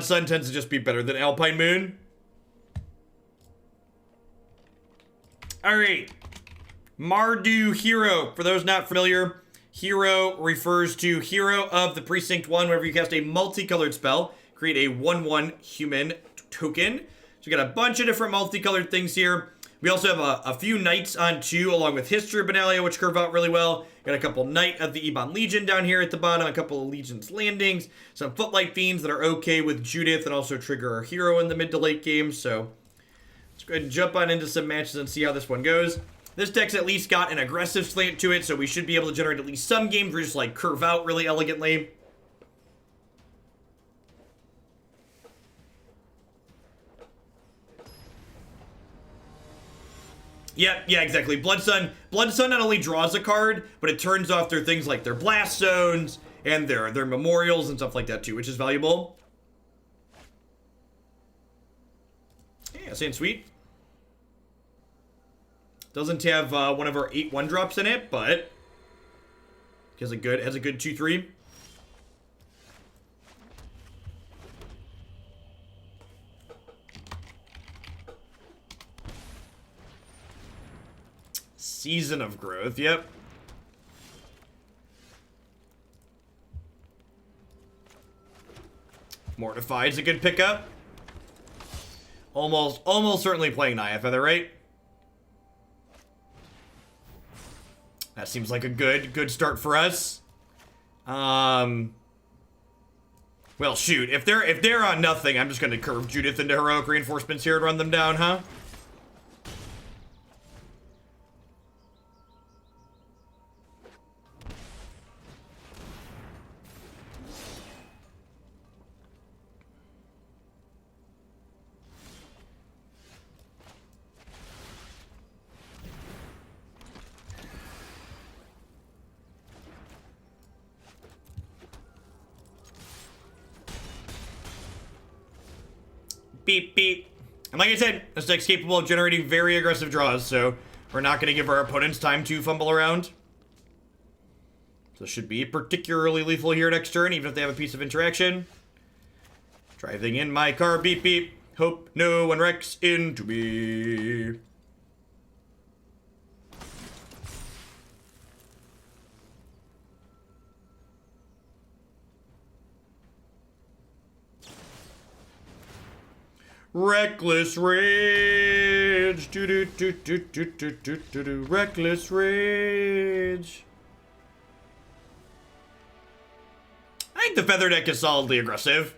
Sun tends to just be better than Alpine Moon. Alright. Mardu Hero. For those not familiar, Hero refers to Hero of the Precinct One. Whenever you cast a multicolored spell, create a 1/1 human token. So we got a bunch of different multicolored things here. We also have a few Knights on 2, along with History of Benalia, which curve out really well. Got a couple Knight of the Ebon Legion down here at the bottom, a couple of Legion's Landings, some Footlight Fiends that are okay with Judith and also trigger our hero in the mid to late game. So let's go ahead and jump on into some matches and see how this one goes. This deck's at least got an aggressive slant to it, so we should be able to generate at least some games where we just like curve out really elegantly. Yeah, exactly. Blood Sun not only draws a card, but it turns off their things like their blast zones and their memorials and stuff like that too, which is valuable. Yeah, Saint Sweet. Doesn't have one of our 8 1-drops in it, but has a good 2/3. Season of Growth, yep. Mortify is a good pickup. Almost certainly playing Naya Feather, right? That seems like a good start for us. Well, shoot, if they're on nothing, I'm just gonna curve Judith into heroic reinforcements here and run them down, huh? Beep, beep. And like I said, this deck's capable of generating very aggressive draws, so we're not going to give our opponents time to fumble around. So this should be particularly lethal here next turn, even if they have a piece of interaction. Driving in my car, beep, beep. Hope no one wrecks into me. Reckless Rage. Reckless Rage. I think the Feather deck is solidly aggressive.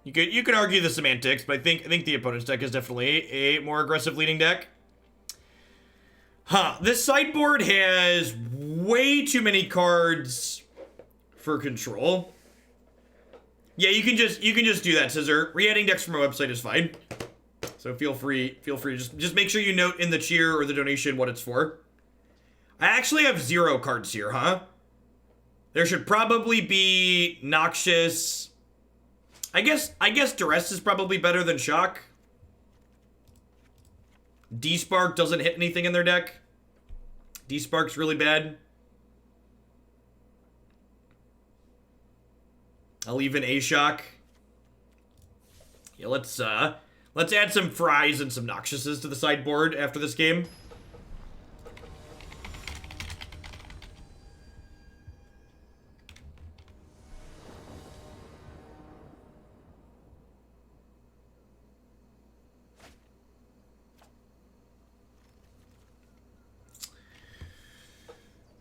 You could argue the semantics, but I think the opponent's deck is definitely a more aggressive leading deck. Huh, this sideboard has way too many cards for control. Yeah, you can just do that, Scissor. Re-adding decks from our website is fine. So feel free just make sure you note in the cheer or the donation what it's for. I actually have 0 cards here, huh? There should probably be Noxious. I guess Duress is probably better than Shock. Despark doesn't hit anything in their deck. Despark's really bad. I'll even A-Shock. Yeah, let's add some Fries and some Noxiouses to the sideboard after this game.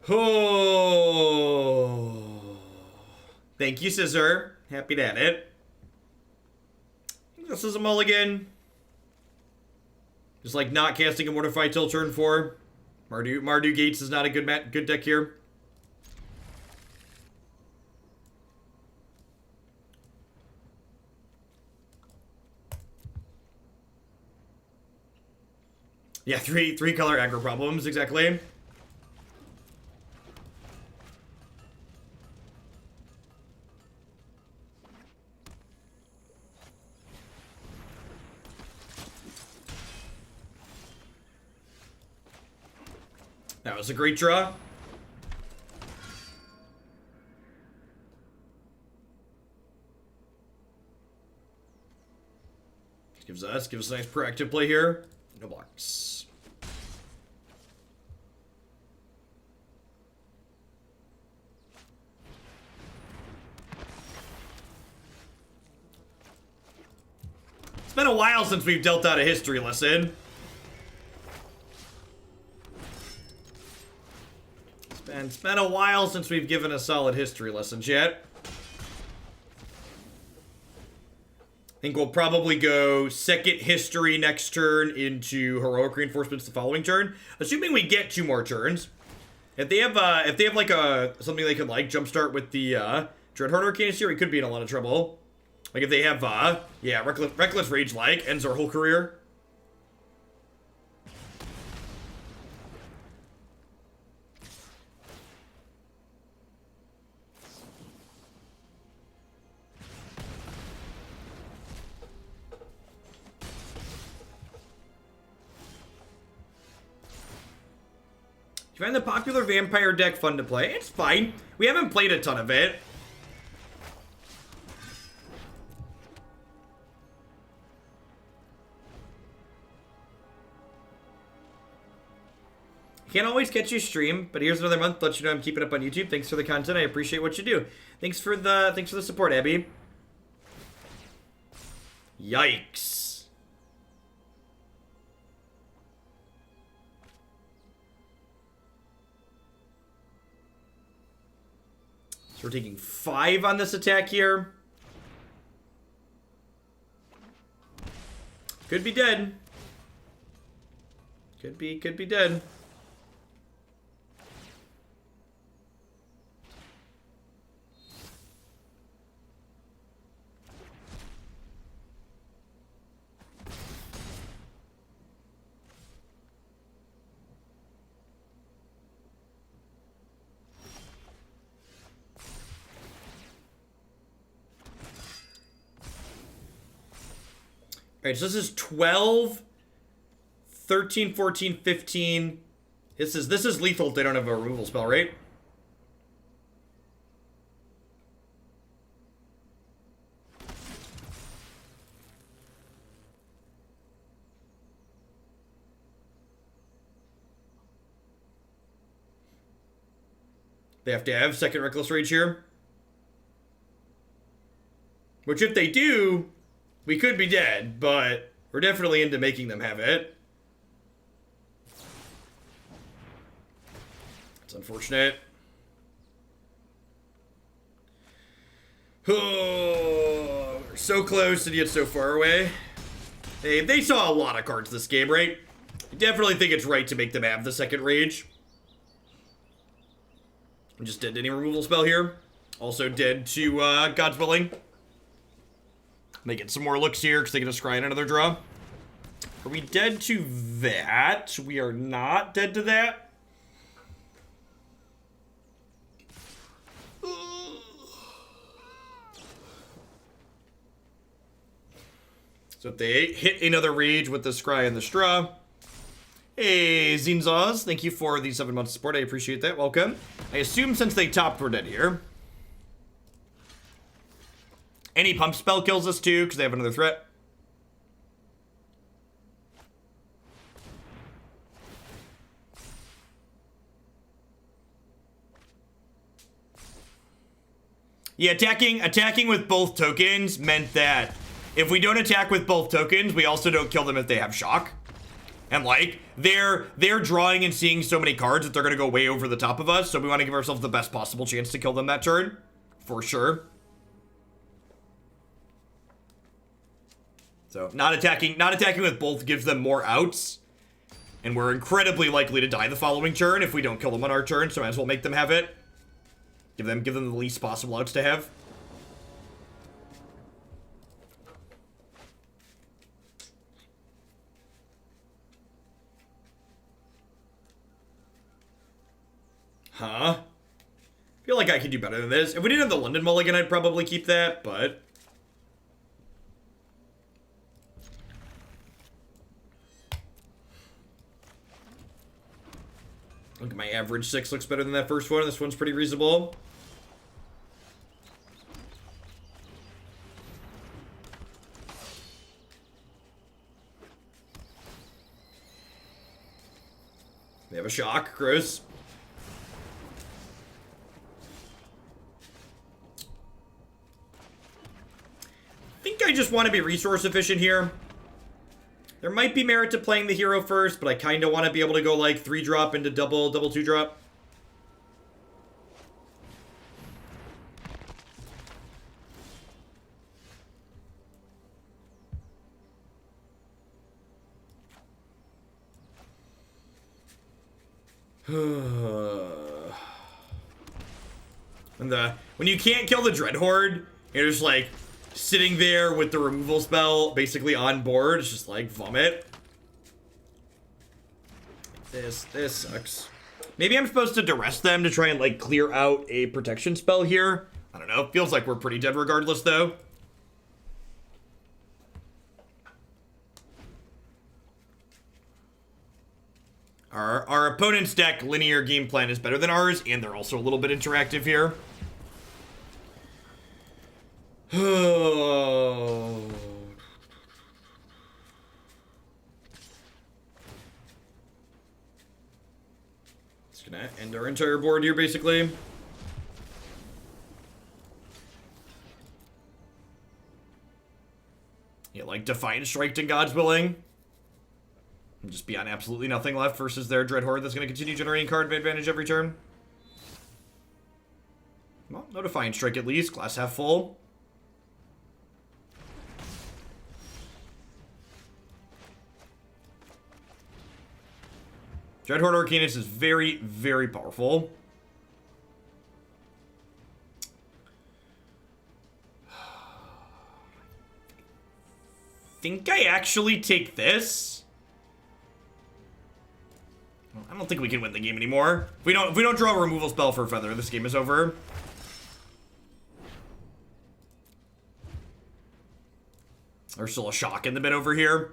Oh. Thank you, Scissor. Happy to add it. This is a mulligan. Just like not casting a Mortify till turn 4. Mardu Gates is not a good deck here. Yeah, three color aggro problems, exactly. That was a great draw. Gives us a nice proactive play here. No blocks. It's been a while since we've dealt out a history lesson. It's been a while since we've given a solid history lesson yet. I think we'll probably go second history next turn into heroic reinforcements the following turn, assuming we get 2 more turns. If they have like something they can like jumpstart with the Dreadheart Arcanist here, we could be in a lot of trouble. Like if they have yeah, Reckless Rage like ends our whole career. You find the popular vampire deck fun to play? It's fine. We haven't played a ton of it. Can't always catch you stream, but here's another month to let you know I'm keeping up on YouTube. Thanks for the content. I appreciate what you do. Thanks for the support, Abby. Yikes. So we're taking 5 on this attack here. Could be dead. Could be dead. Alright, so this is 12, 13, 14, 15. This is lethal if they don't have a removal spell, right? They have to have second Reckless Rage here. Which if they do, we could be dead, but we're definitely into making them have it. It's unfortunate. Oh, we're so close and yet so far away. Hey, they saw a lot of cards this game, right? I definitely think it's right to make them have the second rage. I'm just dead to any removal spell here. Also dead to God's Willing. Making some more looks here because they get a scry and another draw. Are we dead to that? We are not dead to that. So if they hit another rage with the scry and the straw. Hey, Zinzaz, thank you for the 7 months of support. I appreciate that. Welcome. I assume since they topped, we're dead here. Any pump spell kills us too, because they have another threat. Yeah, attacking with both tokens meant that if we don't attack with both tokens, we also don't kill them if they have shock. And like, they're drawing and seeing so many cards that they're gonna go way over the top of us, so we want to give ourselves the best possible chance to kill them that turn. For sure. So, not attacking with both gives them more outs. And we're incredibly likely to die the following turn if we don't kill them on our turn, so might as well make them have it. Give them the least possible outs to have. Huh? I feel like I could do better than this. If we didn't have the London Mulligan, I'd probably keep that, but... Look, my average 6 looks better than that first one. This one's pretty reasonable. They have a shock. Gross. I think I just want to be resource efficient here. There might be merit to playing the hero first, but I kind of want to be able to go like 3-drop into double 2-drop. And when you can't kill the Dread Horde, you're just like sitting there with the removal spell basically on board. It's just like vomit. This sucks. Maybe I'm supposed to duress them to try and like clear out a protection spell here. I don't know. Feels like we're pretty dead regardless though. Our opponent's deck linear game plan is better than ours, and they're also a little bit interactive here. It's gonna end our entire board here, basically. Yeah, like Defiant Strike to God's Willing. And just beyond absolutely nothing left versus their Dread Horde that's going to continue generating card advantage every turn. Well, no Defiant Strike at least. Glass half full. Dread Horde Arcanist is very, very powerful. Think I actually take this? I don't think we can win the game anymore. If we don't draw a removal spell for a feather, this game is over. There's still a shock in the bit over here.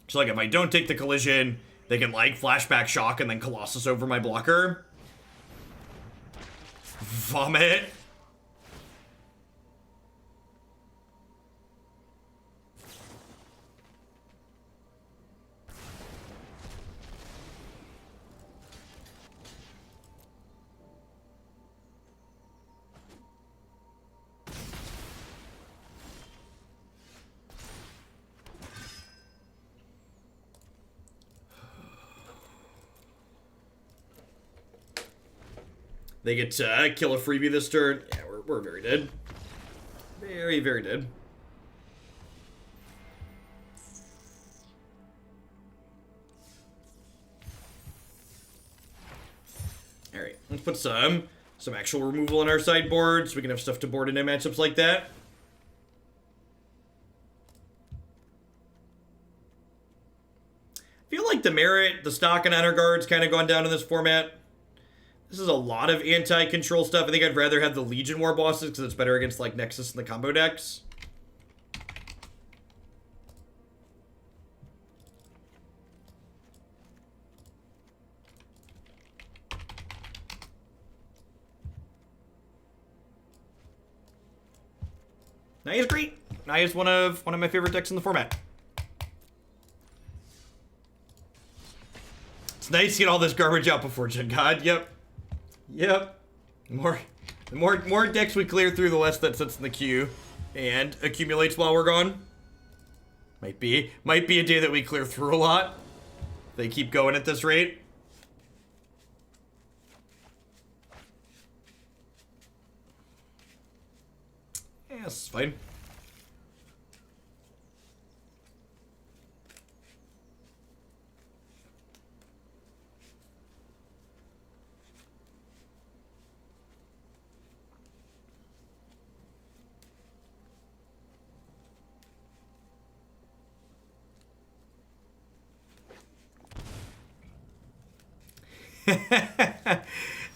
So like if I don't take the collision, they can like flashback shock and then Colossus over my blocker. Vomit. They get to kill a freebie this turn. Yeah, we're very dead. Very, very dead. Alright, let's put some actual removal on our sideboard so we can have stuff to board into matchups like that. I feel like the merit, the stock, and honor guard's kind of gone down in this format. This is a lot of anti-control stuff. I think I'd rather have the Legion Warbosses because it's better against like Nexus and the combo decks. Naya is great. Naya is one of my favorite decks in the format. It's nice to get all this garbage out before Gen God. Yep. Yep. The more decks we clear through, the less that sits in the queue and accumulates while we're gone. Might be a day that we clear through a lot. They keep going at this rate. Yeah, this is fine.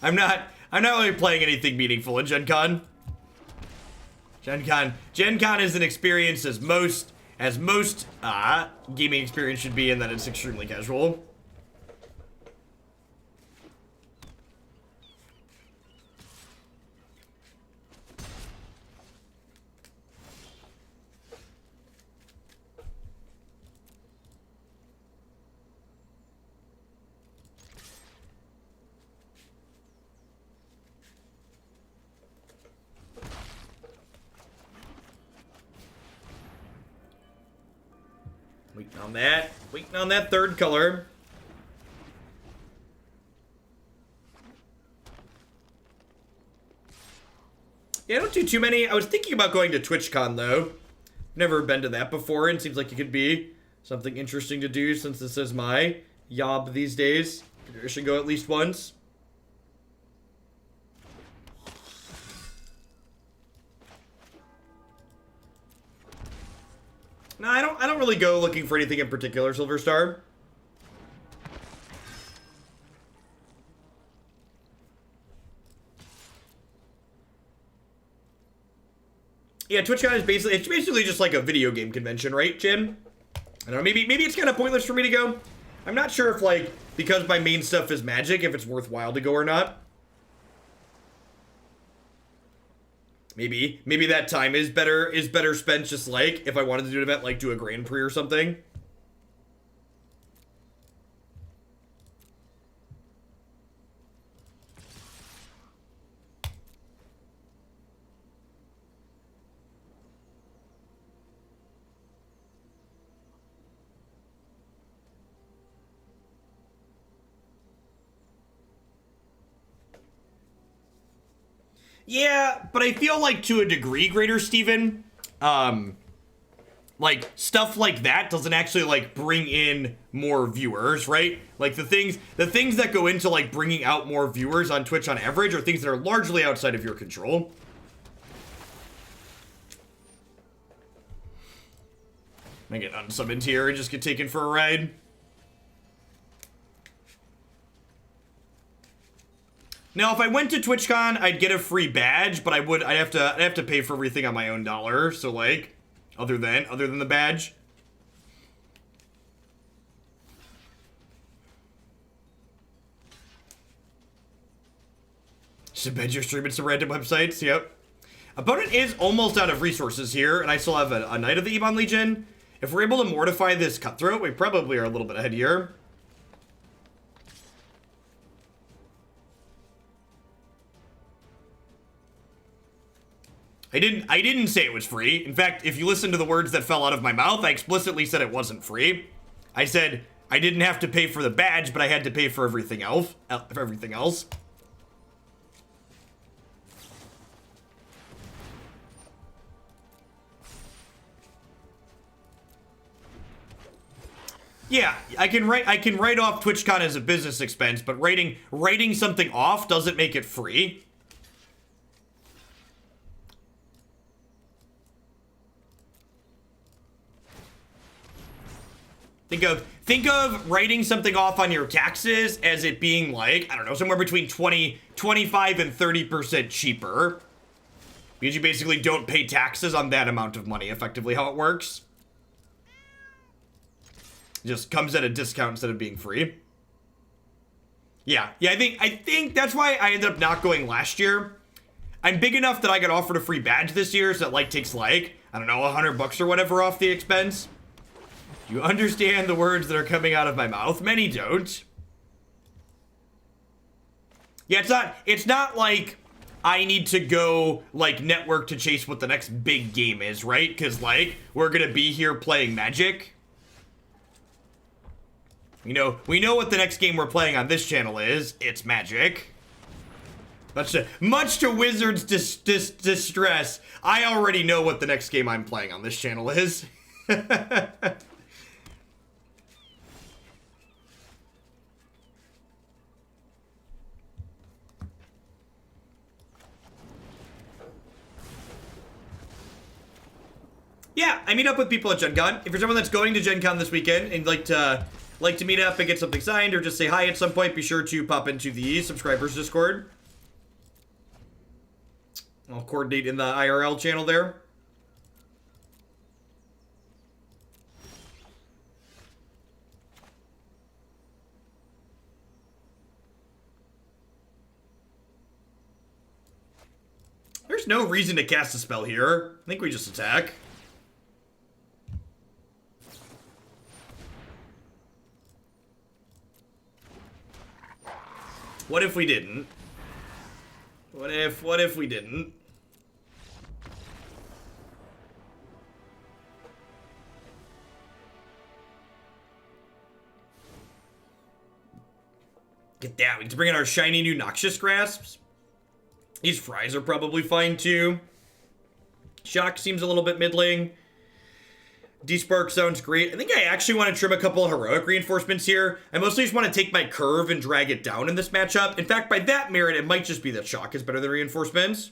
I'm not really playing anything meaningful in Gen Con. Gen Con is an experience as most gaming experience should be, in that it's extremely casual. Waiting on that. Waiting on that third color. Yeah, I don't do too many. I was thinking about going to TwitchCon, though. Never been to that before, and it seems like it could be something interesting to do since this is my job these days. I should go at least once. No, I don't really go looking for anything in particular, Silver Star. Yeah, TwitchCon is basically just like a video game convention, right, Jim? I don't know, maybe it's kind of pointless for me to go. I'm not sure if, like, because my main stuff is Magic, if it's worthwhile to go or not. Maybe that time is better spent just like if I wanted to do an event like do a Grand Prix or something. Yeah, but I feel like to a degree, Greater Steven, like, stuff like that doesn't actually, like, bring in more viewers, right? Like, the things that go into, like, bringing out more viewers on Twitch on average are things that are largely outside of your control. I get unsummoned here and just get taken for a ride. Now, if I went to TwitchCon, I'd get a free badge, but I'd have to pay for everything on my own dollar. So, like, other than the badge. Should embed your stream in some random websites. Yep. Opponent is almost out of resources here, and I still have a Knight of the Ebon Legion. If we're able to mortify this Cutthroat, we probably are a little bit ahead here. I didn't say it was free. In fact, if you listen to the words that fell out of my mouth, I explicitly said it wasn't free. I said I didn't have to pay for the badge, but I had to pay for everything else. Yeah, I can write off TwitchCon as a business expense, but writing something off doesn't make it free. Think of writing something off on your taxes as it being like, I don't know, somewhere between 25 and 30% cheaper. Because you basically don't pay taxes on that amount of money, effectively how it works. It just comes at a discount instead of being free. Yeah, I think that's why I ended up not going last year. I'm big enough that I got offered a free badge this year, so it like takes like, I don't know, $100 or whatever off the expense. You understand the words that are coming out of my mouth? Many don't. Yeah, it's not like I need to go, like, network to chase what the next big game is, right? Because, like, we're gonna be here playing Magic. You know, we know what the next game we're playing on this channel is. It's Magic. Much to Wizards' distress, I already know what the next game I'm playing on this channel is. Yeah, I meet up with people at Gen Con. If you're someone that's going to Gen Con this weekend and like to meet up and get something signed or just say hi at some point, be sure to pop into the subscribers Discord. I'll coordinate in the IRL channel there. There's no reason to cast a spell here. I think we just attack. What if we didn't? What if we didn't? Get that. We can bring in our shiny new Noxious Grasps. These fries are probably fine too. Shock seems a little bit middling. Despark sounds great. I think I actually want to trim a couple of heroic reinforcements here. I mostly just want to take my curve and drag it down in this matchup. In fact, by that merit, it might just be that shock is better than reinforcements.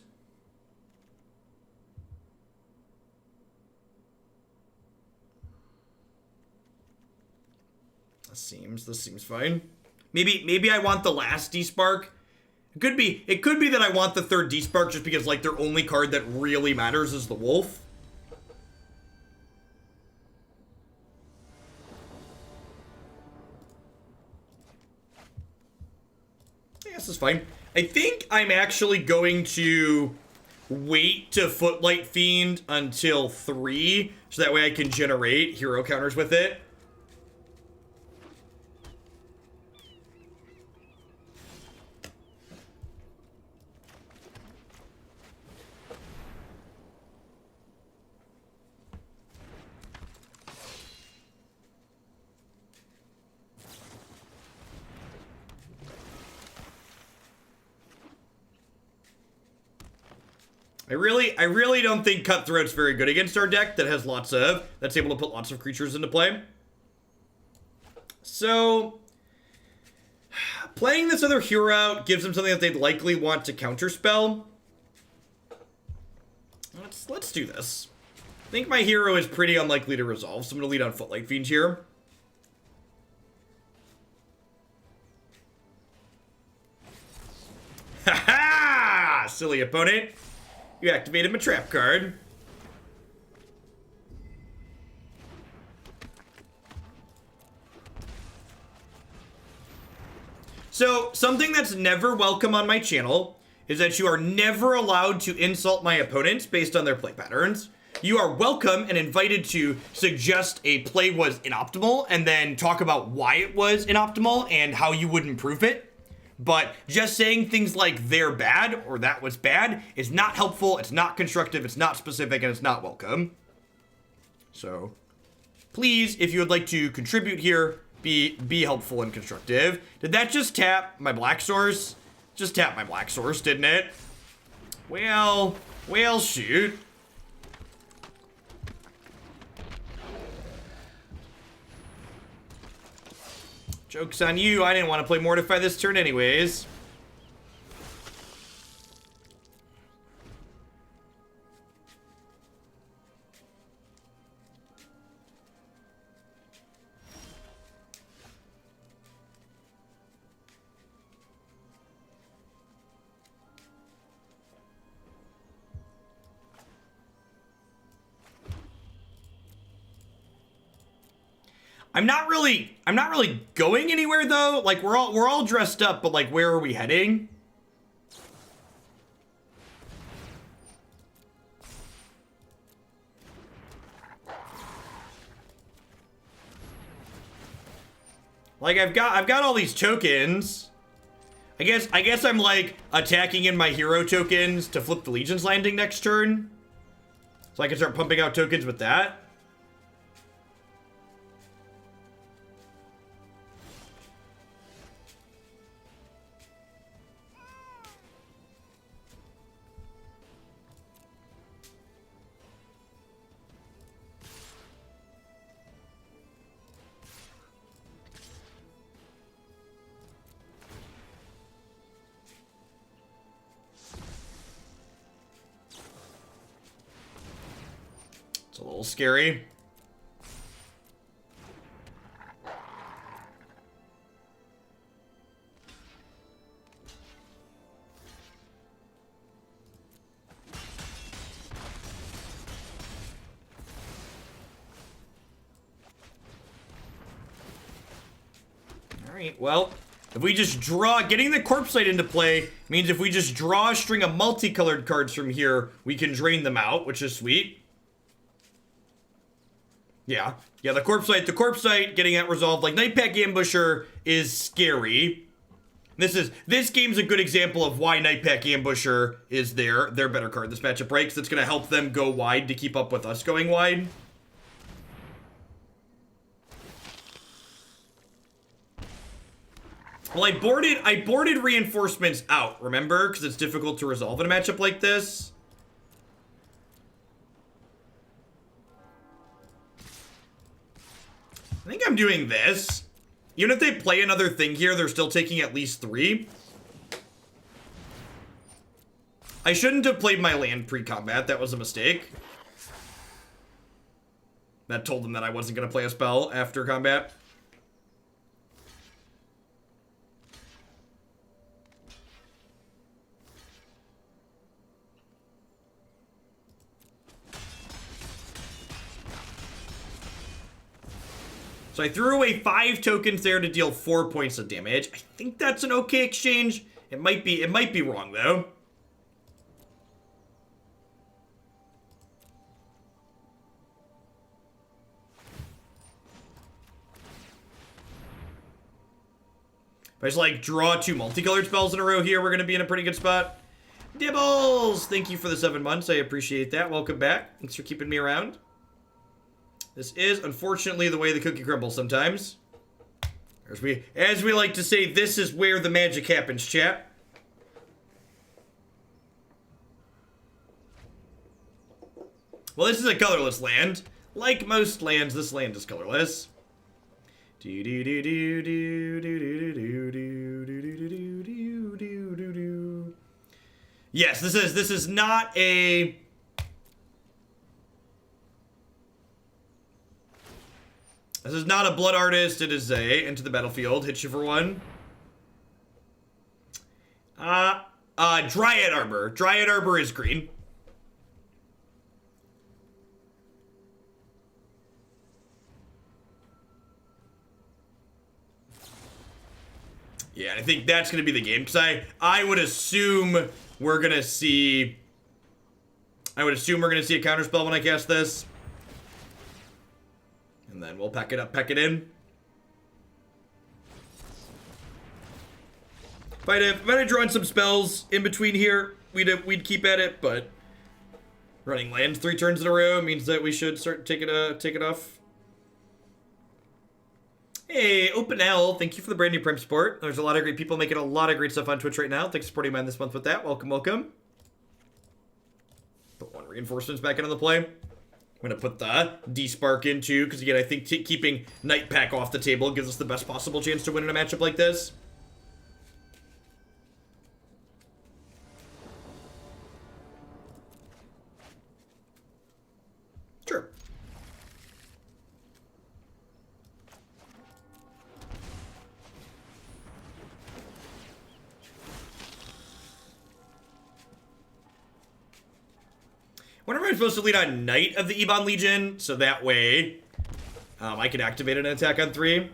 This seems fine. Maybe I want the last Despark. It could be that I want the third Despark just because like their only card that really matters is the wolf. I guess it's fine. I think I'm actually going to wait to Footlight Fiend until 3 so that way I can generate hero counters with it. I really don't think Cutthroat's very good against our deck that's able to put lots of creatures into play. So, playing this other hero out gives them something that they'd likely want to counterspell. Let's do this. I think my hero is pretty unlikely to resolve, so I'm going to lead on Footlight Fiend here. Ha ha! Silly opponent. You activated my trap card. So, something that's never welcome on my channel is that you are never allowed to insult my opponents based on their play patterns. You are welcome and invited to suggest a play was inoptimal and then talk about why it was inoptimal and how you would improve it. But just saying things like they're bad or that was bad is not helpful, it's not constructive, it's not specific, and it's not welcome. So, please, if you would like to contribute here, be helpful and constructive. Did that just tap my black source? Just tap my black source, didn't it? Well, shoot. Joke's on you, I didn't want to play Mortify this turn anyways. I'm not really going anywhere though. Like we're all dressed up, but like where are we heading? Like I've got all these tokens. I guess I'm like attacking in my hero tokens to flip the Legion's Landing next turn. So I can start pumping out tokens with that. It's a little scary. Alright, well, if we just draw, getting the Corpse Sight into play means if we just draw a string of multicolored cards from here, we can drain them out, which is sweet. Yeah, the Corpse Sight, getting that resolved, like Nightpack Ambusher is scary. This game's a good example of why Nightpack Ambusher is their better card this matchup breaks. That's gonna help them go wide to keep up with us going wide. Well, I boarded reinforcements out, remember? Because it's difficult to resolve in a matchup like this. I think I'm doing this. Even if they play another thing here, they're still taking at least 3. I shouldn't have played my land pre-combat. That was a mistake. That told them that I wasn't going to play a spell after combat. So I threw away 5 tokens there to deal 4 points of damage. I think that's an okay exchange. It might be wrong though. If I just like draw 2 multicolored spells in a row here, we're gonna be in a pretty good spot. Dibbles! Thank you for the 7 months. I appreciate that. Welcome back. Thanks for keeping me around. This is unfortunately the way the cookie crumbles sometimes. As we like to say, this is where the magic happens, chat. Well, this is a colorless land. Like most lands, this land is colorless. Yes, this is not a... This is not a Blood Artist, it is a Into the Battlefield, hit you for 1. Dryad Arbor. Dryad Arbor is green. Yeah, I think that's going to be the game, because I would assume we're going to see... I would assume we're going to see a counterspell when I cast this. And then we'll pack it up, pack it in. If I'd have drawn some spells in between here, we'd keep at it, but running lands 3 turns in a row means that we should start take it off. Hey, Open L, thank you for the brand new Prime support. There's a lot of great people making a lot of great stuff on Twitch right now. Thanks for supporting mine this month with that. Welcome, welcome. Put 1 reinforcements back into the play. I'm going to put the Despark in too, because again, I think keeping Night Pack off the table gives us the best possible chance to win in a matchup like this. Sure. Whenever I'm supposed to lead on Knight of the Ebon Legion, so that way I can activate an attack on 3.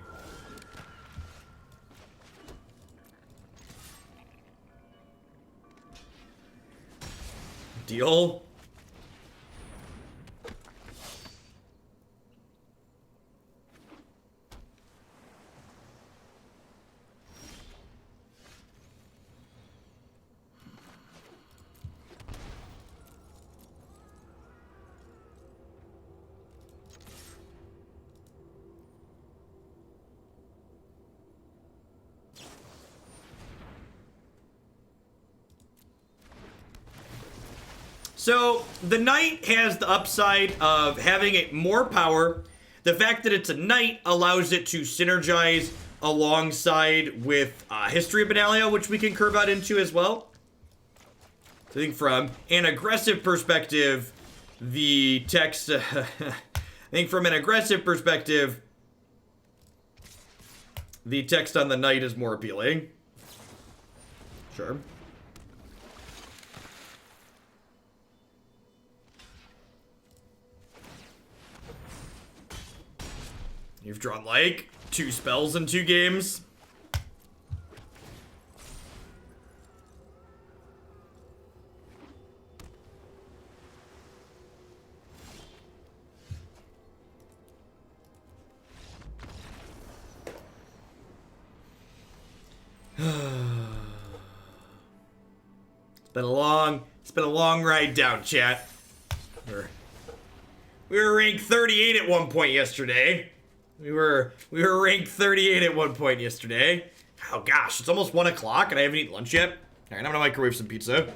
Deal. So, the Knight has the upside of having more power. The fact that it's a Knight allows it to synergize alongside with History of Benalia, which we can curve out into as well. So I think from an aggressive perspective, the text... I think from an aggressive perspective, the text on the Knight is more appealing. Sure. You've drawn, like, 2 spells in 2 games. It's been a long ride down, chat. We were ranked 38 at one point yesterday. We were ranked 38 at one point yesterday. Oh gosh, it's almost 1 o'clock and I haven't eaten lunch yet. All right, I'm gonna microwave some pizza.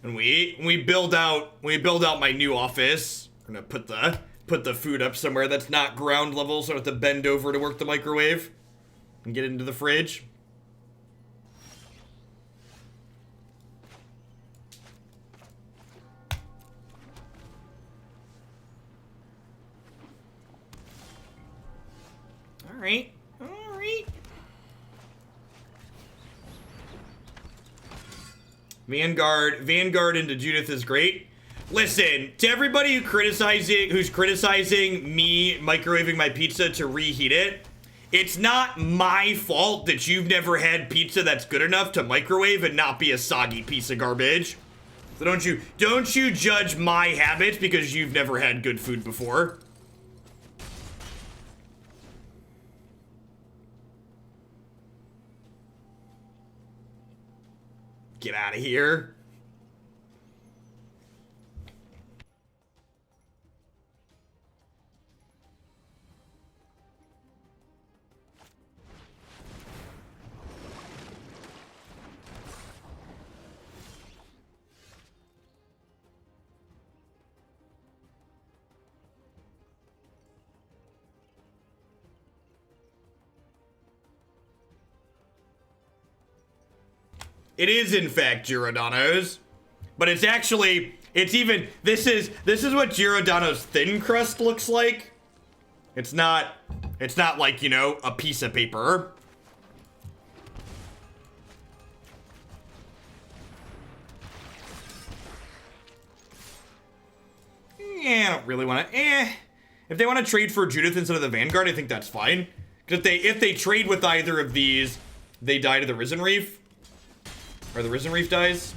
When we build out my new office, I'm gonna put the food up somewhere that's not ground level, so I have to bend over to work the microwave and get it into the fridge. All right. Vanguard into Judith is great. Listen, to everybody who's criticizing me microwaving my pizza to reheat it, it's not my fault that you've never had pizza that's good enough to microwave and not be a soggy piece of garbage. So don't you judge my habits because you've never had good food before. Get out of here. It is in fact Giordano's, but it's actually, this is what Giordano's thin crust looks like. It's not like, you know, a piece of paper. Yeah, I don't really want to, If they want to trade for Judith instead of the Vanguard, I think that's fine. Because if they trade with either of these, they die to the Risen Reef. Or the Risen Reef dies.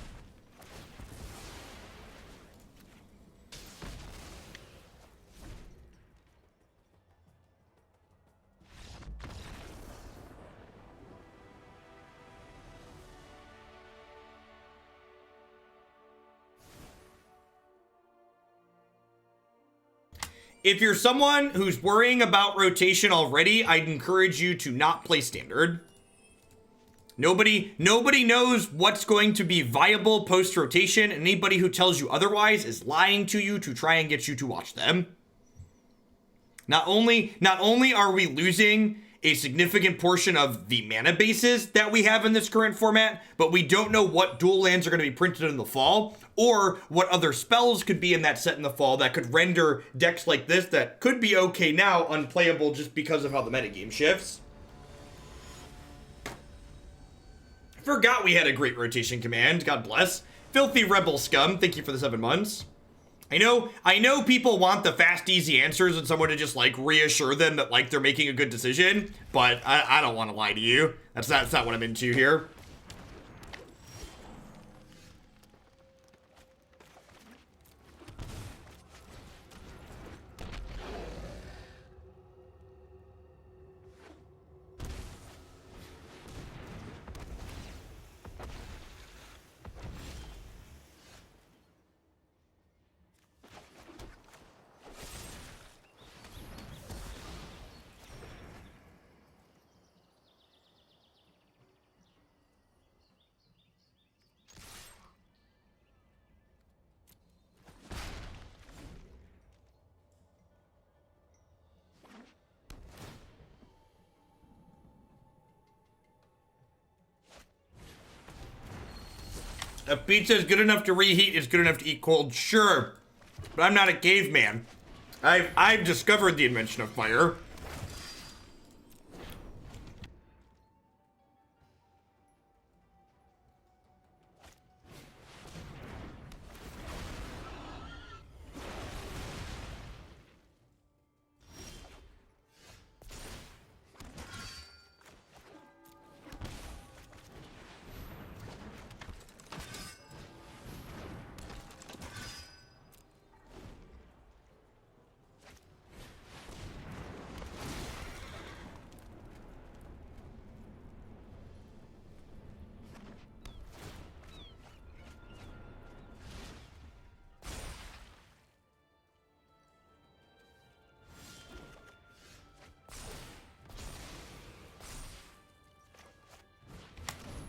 If you're someone who's worrying about rotation already, I'd encourage you to not play Standard. Nobody knows what's going to be viable post-rotation, and anybody who tells you otherwise is lying to you to try and get you to watch them. Not only are we losing a significant portion of the mana bases that we have in this current format, but we don't know what dual lands are going to be printed in the fall, or what other spells could be in that set in the fall that could render decks like this that could be okay now unplayable just because of how the metagame shifts. Forgot we had a great rotation command. God bless. Filthy Rebel Scum, thank you for the 7 months. I know people want the fast, easy answers and someone to just, like, reassure them that, like, they're making a good decision, but I don't want to lie to you. That's not what I'm into here. If pizza is good enough to reheat, it's good enough to eat cold, sure. But I'm not a caveman. I've discovered the invention of fire.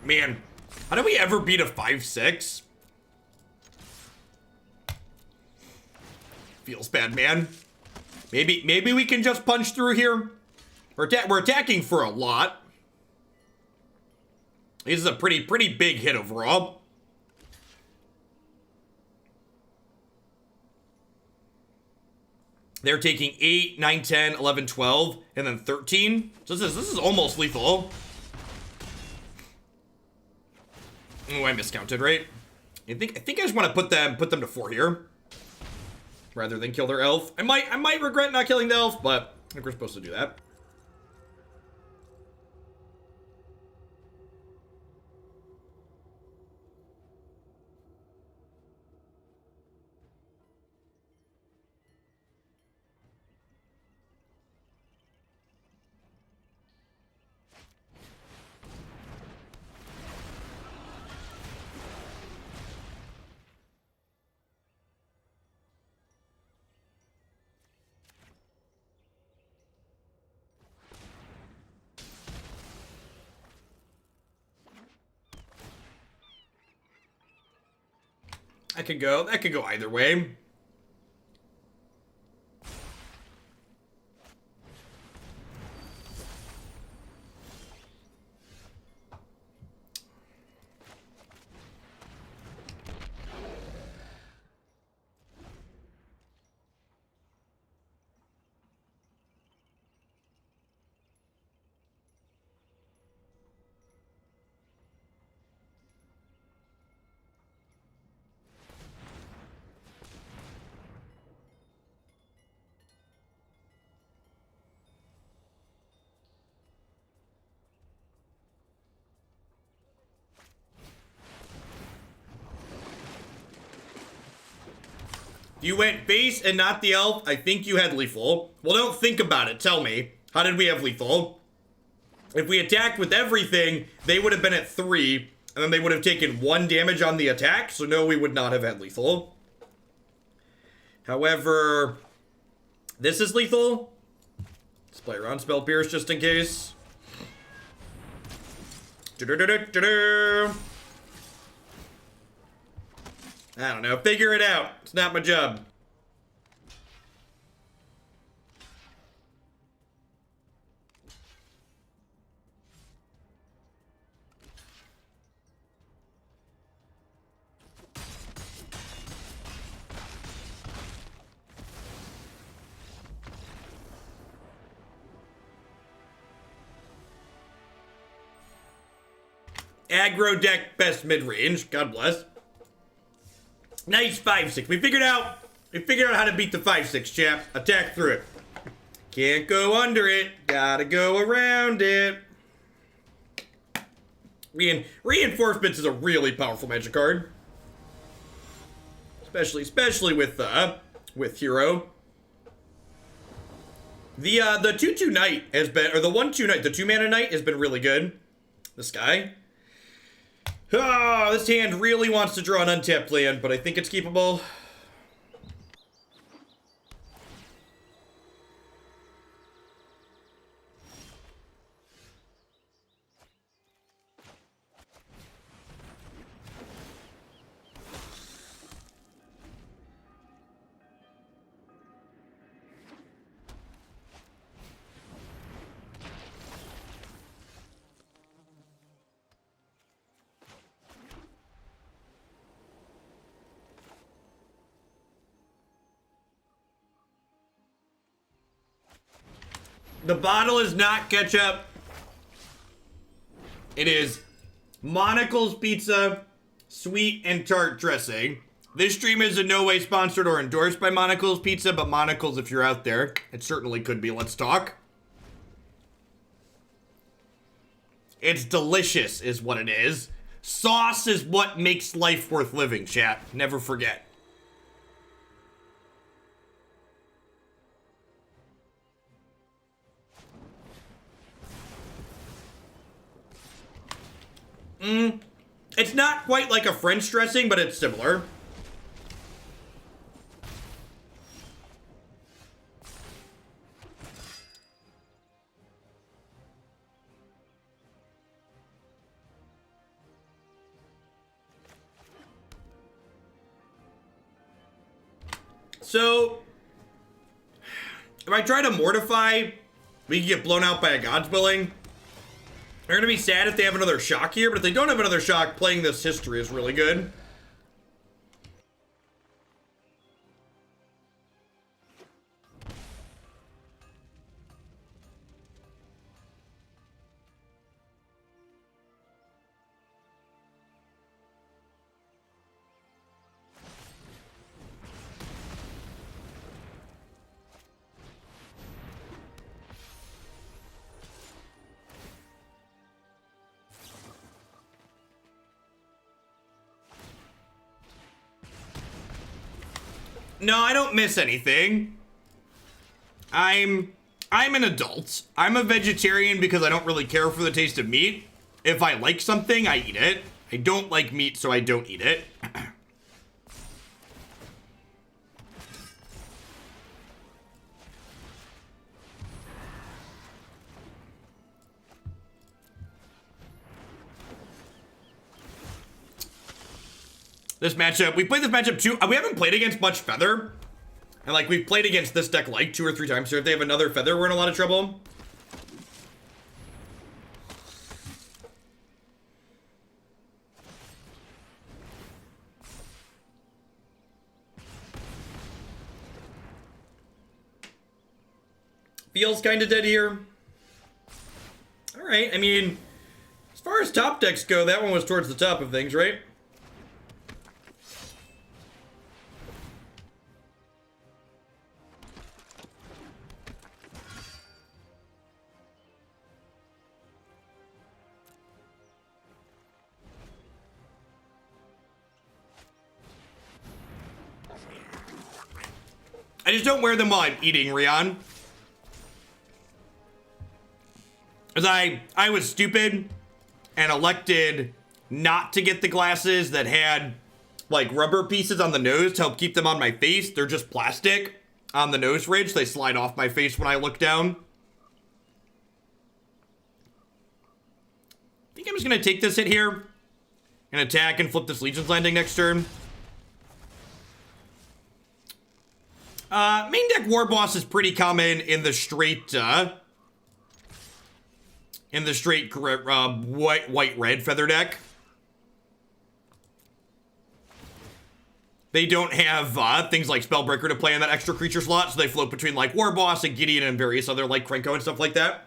Man, how do we ever beat a 5-6? Feels bad, man. Maybe we can just punch through here. We're attacking for a lot. This is a pretty big hit overall. They're taking 8, 9, 10, 11, 12, and then 13. So this is almost lethal. Oh, I miscounted, right? I think I just want to put them to 4 here, rather than kill their elf. I might regret not killing the elf, but I think we're supposed to do that. That could go either way. You went base and not the elf. I think you had lethal. Well, don't think about it. Tell me. How did we have lethal? If we attacked with everything, they would have been at 3, and then they would have taken 1 damage on the attack. So no, we would not have had lethal. However, this is lethal. Let's play around Spell Pierce just in case. I don't know. Figure it out. It's not my job. Aggro deck best mid-range. God bless. Nice 5-6. We figured out how to beat the 5-6, chap. Attack through it. Can't go under it. Gotta go around it. Reinforcements is a really powerful magic card. Especially with Hero. The 2/2 Knight has been, or the 1/2 Knight, the 2-mana Knight has been really good. This guy. Oh, this hand really wants to draw an untapped land, but I think it's keepable. The bottle is not ketchup. It is Monocle's Pizza, sweet and tart dressing. This stream is in no way sponsored or endorsed by Monocle's Pizza, but Monocle's, if you're out there, it certainly could be. Let's talk. It's delicious, is what it is. Sauce is what makes life worth living, chat. Never forget. It's not quite like a French dressing, but it's similar. So, if I try to Mortify, we can get blown out by a God's Willing. They're going to be sad if they have another shock here, but if they don't have another shock, playing this history is really good. No, I don't miss anything. I'm an adult. I'm a vegetarian because I don't really care for the taste of meat. If I like something, I eat it. I don't like meat, so I don't eat it. This matchup, we played this matchup too. We haven't played against much Feather. And like, we've played against this deck like 2 or 3 times. So if they have another Feather, we're in a lot of trouble. Feels kind of dead here. All right, I mean, as far as top decks go, that one was towards the top of things, right? I just don't wear them while I'm eating, Rion. Because I was stupid and elected not to get the glasses that had like rubber pieces on the nose to help keep them on my face. They're just plastic on the nose ridge. They slide off my face when I look down. I think I'm just going to take this hit here and attack and flip this Legion's Landing next turn. Main deck Warboss is pretty common in the straight, white-red Feather deck. They don't have, things like Spellbreaker to play in that extra creature slot, so they float between, like, Warboss and Gideon and various other, like, Krenko and stuff like that.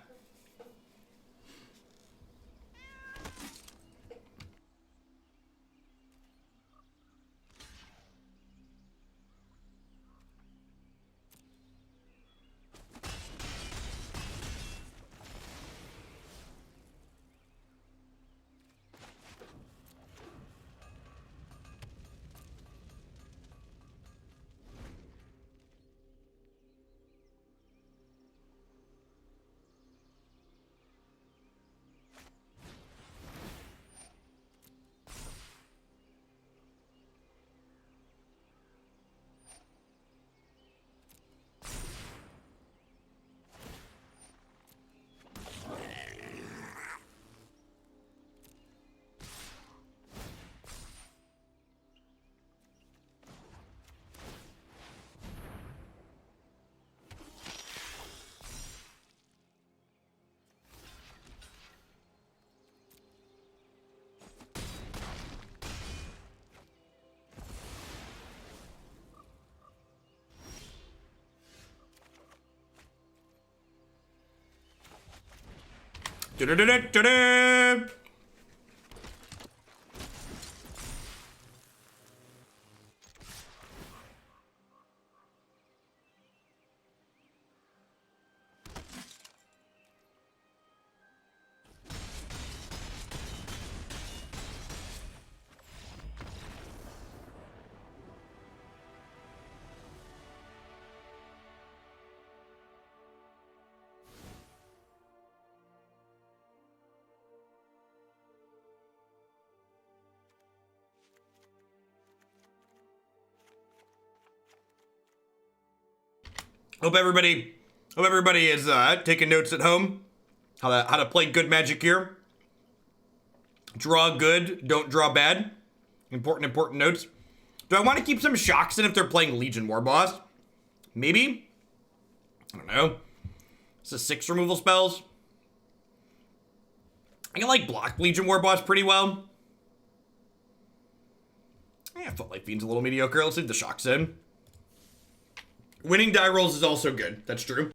Da-da-da-da-da-da! Hope everybody is taking notes at home. How to play good Magic here. Draw good, don't draw bad. Important notes. Do I want to keep some shocks in if they're playing Legion Warboss? Maybe? I don't know. This is 6 removal spells. I can like block Legion Warboss pretty well. Yeah, Footlight Fiend's a little mediocre. Let's leave the shocks in. Winning die rolls is also good. That's true.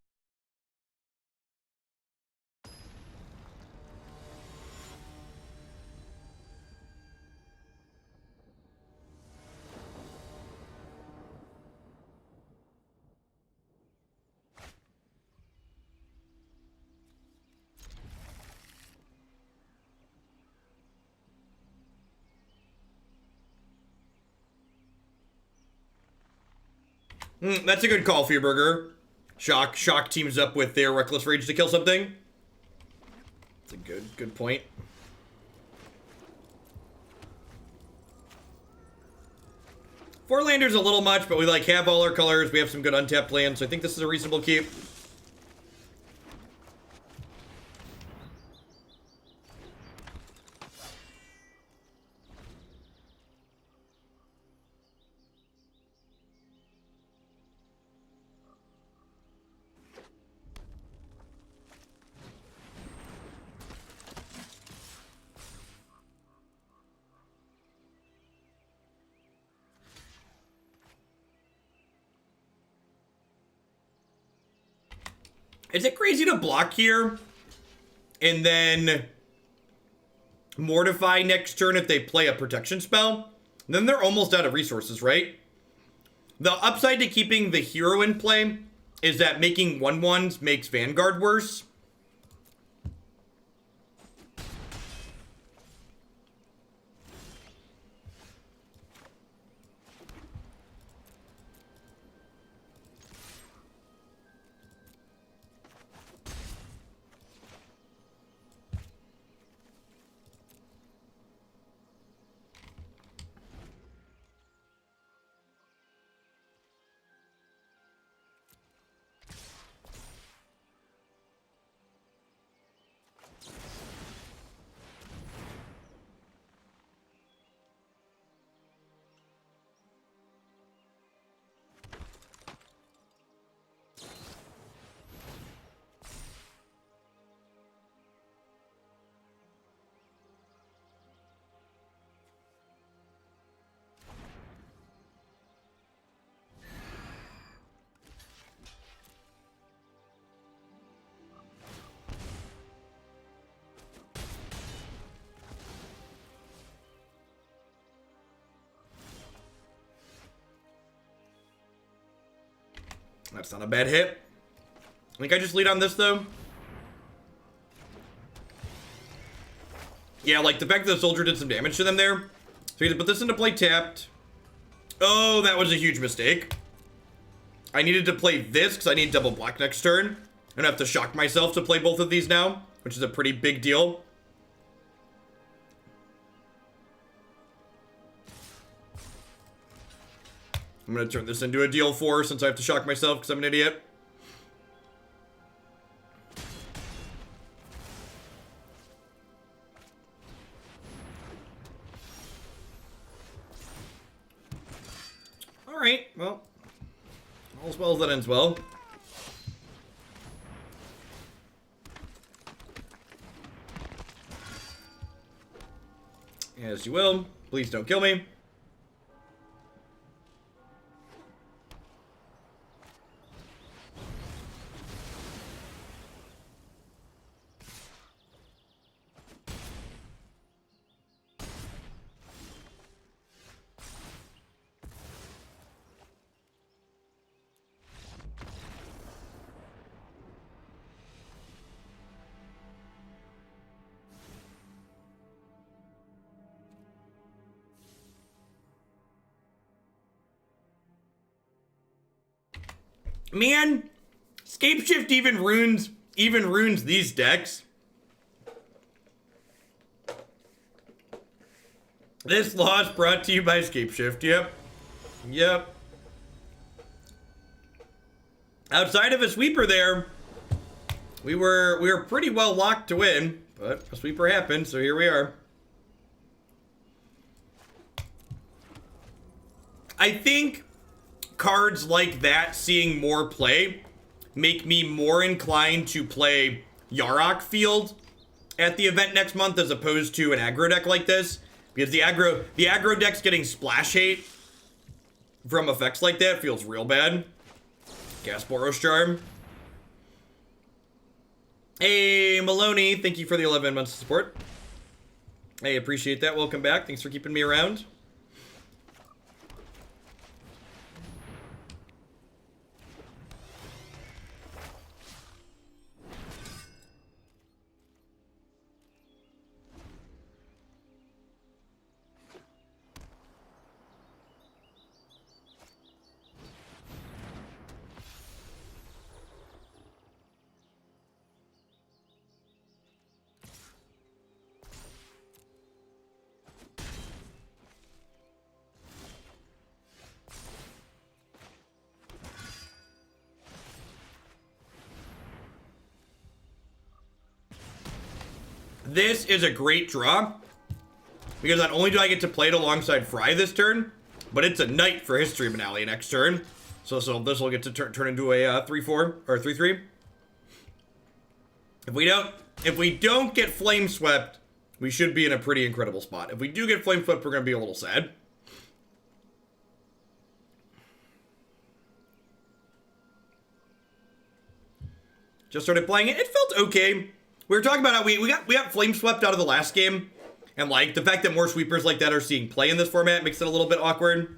That's a good call, Fearburger. Shock teams up with their Reckless Rage to kill something. That's a good point. Four landers a little much, but we like have all our colors. We have some good untapped lands, so I think this is a reasonable keep. Is it crazy to block here and then Mortify next turn if they play a protection spell? Then they're almost out of resources, right? The upside to keeping the hero in play is that making 1/1s makes Vanguard worse. That's not a bad hit. I think I just lead on this, though. Yeah, like, the fact that the soldier did some damage to them there. So you have to put this into play tapped. Oh, that was a huge mistake. I needed to play this because I need double block next turn. I'm gonna have to shock myself to play both of these now, which is a pretty big deal. I'm gonna turn this into a deal 4 since I have to shock myself because I'm an idiot. Alright, well. All's well that ends well. As you will. Please don't kill me. Man, Scapeshift even ruins these decks. This loss brought to you by Scapeshift. Yep. Outside of a sweeper there, we were pretty well locked to win, but a sweeper happened, so here we are. I think cards like that seeing more play make me more inclined to play Yarok Field at the event next month as opposed to an aggro deck like this, because the aggro deck's getting splash hate from effects like that feels real bad. Gasboros Charm. Hey, Maloney, thank you for the 11 months of support. Hey, appreciate that. Welcome back. Thanks for keeping me around. This is a great draw, because not only do I get to play it alongside Fry this turn, but it's a Knight for History of Benalia next turn. So this will get to turn into a 3-4 or 3-3. If we don't get Flame Swept, we should be in a pretty incredible spot. If we do get Flame Swept, we're gonna be a little sad. Just started playing it. It felt okay. We were talking about how we got Flame Swept out of the last game, and like the fact that more sweepers like that are seeing play in this format makes it a little bit awkward.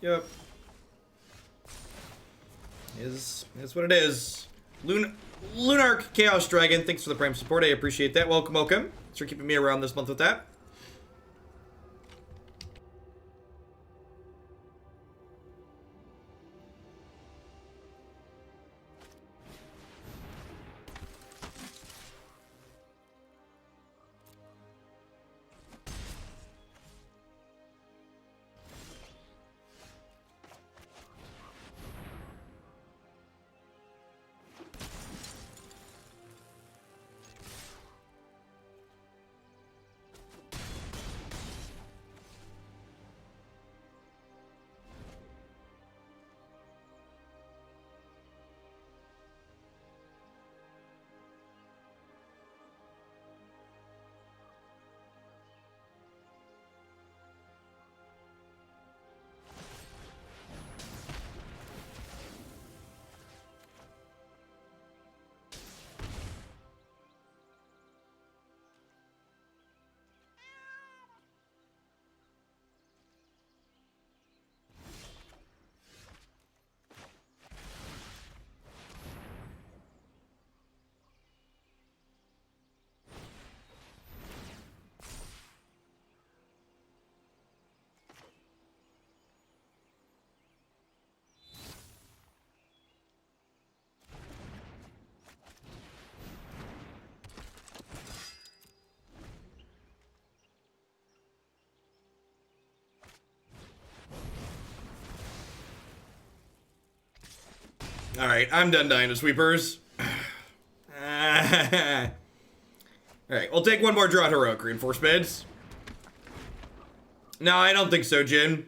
Yep. Is what it is. Lunarch Chaos Dragon, thanks for the Prime support. I appreciate that. Welcome. Thanks for keeping me around this month with that. Alright, I'm done dying to sweepers. Alright, we'll take one more draw at Heroic Reinforcements. No, I don't think so, Jin.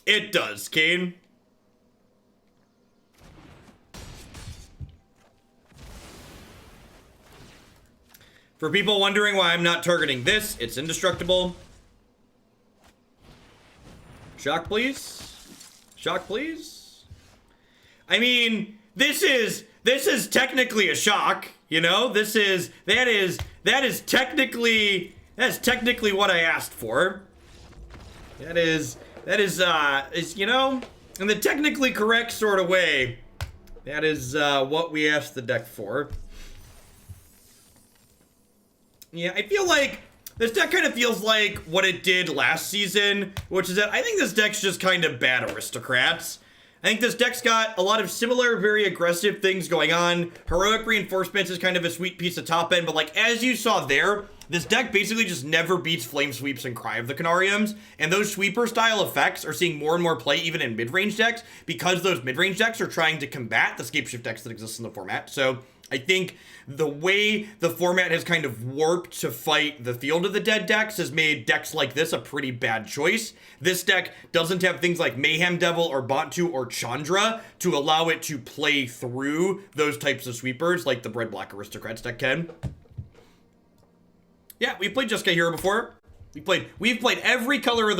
It does, Kane. For people wondering why I'm not targeting this, it's indestructible. Shock, please. Shock, please. I mean, this is technically a shock, you know? That is technically what I asked for. That is, you know, in the technically correct sort of way, that is what we asked the deck for. Yeah, I feel like this deck kind of feels like what it did last season, which is that I think this deck's just kind of bad aristocrats. I think this deck's got a lot of similar, very aggressive things going on. Heroic Reinforcements is kind of a sweet piece of top end, but like, as you saw there, this deck basically just never beats Flame Sweeps and Cry of the Canariums, and those sweeper style effects are seeing more and more play even in mid-range decks, because those mid-range decks are trying to combat the Scapeshift decks that exist in the format. So I think the way the format has kind of warped to fight the Field of the Dead decks has made decks like this a pretty bad choice. This deck doesn't have things like Mayhem Devil or Bantu or Chandra to allow it to play through those types of sweepers like the Red Black Aristocrats deck can. Yeah, we played Jeskai Hero before. We've played every color of the